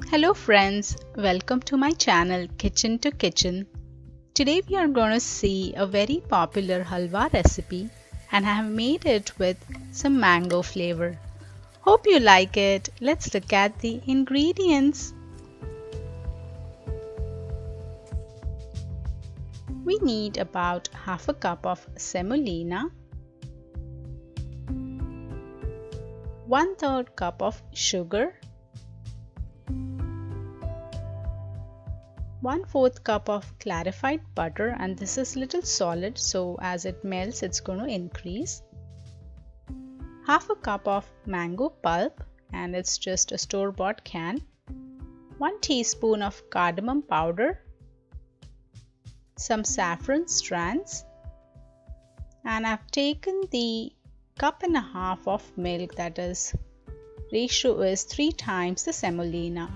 Hello friends, welcome to my channel Kitchen to Kitchen. Today we are going to see a very popular halwa recipe and I have made it with some mango flavor. Hope you like it. Let's look at the ingredients. We need about half a cup of semolina, 1/3 cup of sugar, 1/4 cup of clarified butter, and this is little solid, so as it melts it's going to increase. Half a cup of mango pulp, and it's just a store-bought can. 1 teaspoon of cardamom powder, some saffron strands, and I've taken the 1.5 cups of milk, that is ratio is 3 times the semolina.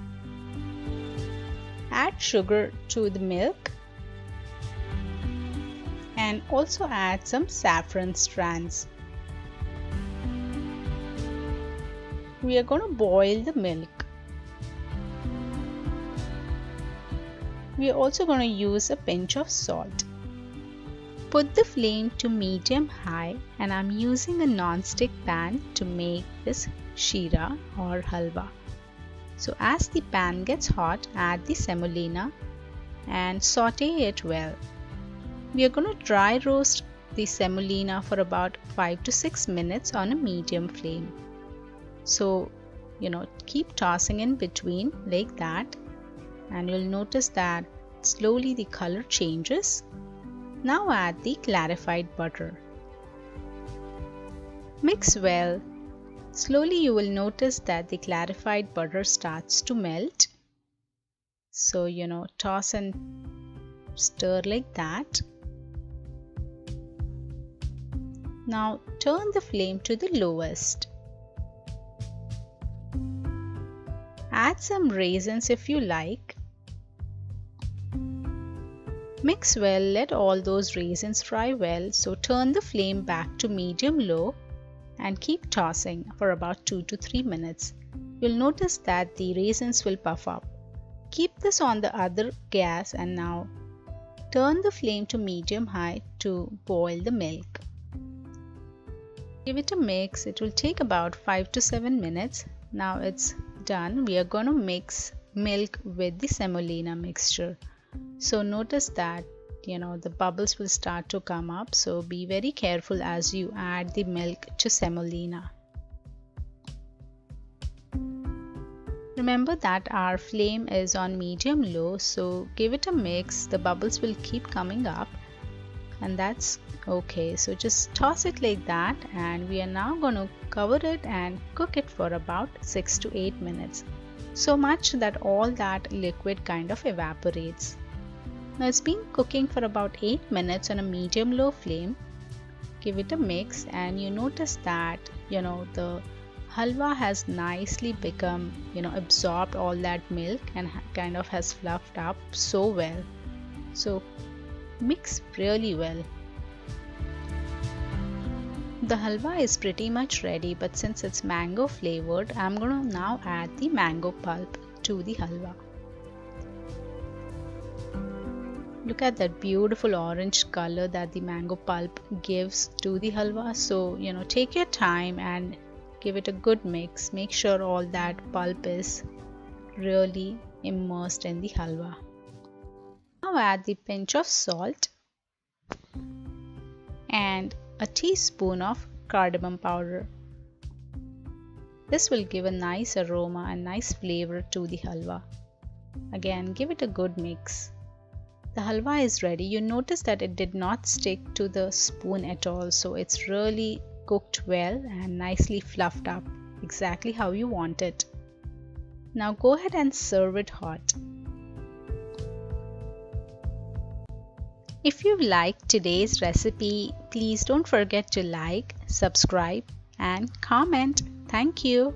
Add sugar to the milk and also add some saffron strands. We are going to boil the milk. We are also going to use a pinch of salt. Put the flame to medium high, and I'm using a non-stick pan to make this sheera or halwa. So as the pan gets hot, add the semolina and saute it well. We are going to dry roast the semolina for about 5 to 6 minutes on a medium flame. So, keep tossing in between like that, and you'll notice that slowly the color changes. Now add the clarified butter. Mix well. Slowly you will notice that the clarified butter starts to melt. So, toss and stir like that. Now turn the flame to the lowest. Add some raisins if you like. Mix well, let all those raisins fry well, so turn the flame back to medium-low and keep tossing for about 2 to 3 minutes. You'll notice that the raisins will puff up. Keep this on the other gas and now turn the flame to medium-high to boil the milk. Give it a mix. It will take about 5 to 7 minutes. Now it's done. We are going to mix milk with the semolina mixture. So notice that the bubbles will start to come up, so be very careful as you add the milk to semolina. Remember that our flame is on medium low, so give it a mix. The bubbles will keep coming up, and that's okay. So just toss it like that, and we are now going to cover it and cook it for about 6 to 8 minutes. So much that all that liquid kind of evaporates. Now it's been cooking for about 8 minutes on a medium-low flame. Give it a mix, and you notice that the halwa has nicely become absorbed all that milk and kind of has fluffed up so well. So mix really well. The halwa is pretty much ready, but since it's mango flavored, I'm going to now add the mango pulp to the halwa. Look at that beautiful orange color that the mango pulp gives to the halwa. So, take your time and give it a good mix. Make sure all that pulp is really immersed in the halwa. Now add the pinch of salt and a teaspoon of cardamom powder. This will give a nice aroma and nice flavor to the halwa. Again, give it a good mix. The halwa is ready. You notice that it did not stick to the spoon at all, so it's really cooked well and nicely fluffed up, exactly how you want it. Now go ahead and serve it hot. If you liked today's recipe, please don't forget to like, subscribe and comment. Thank you.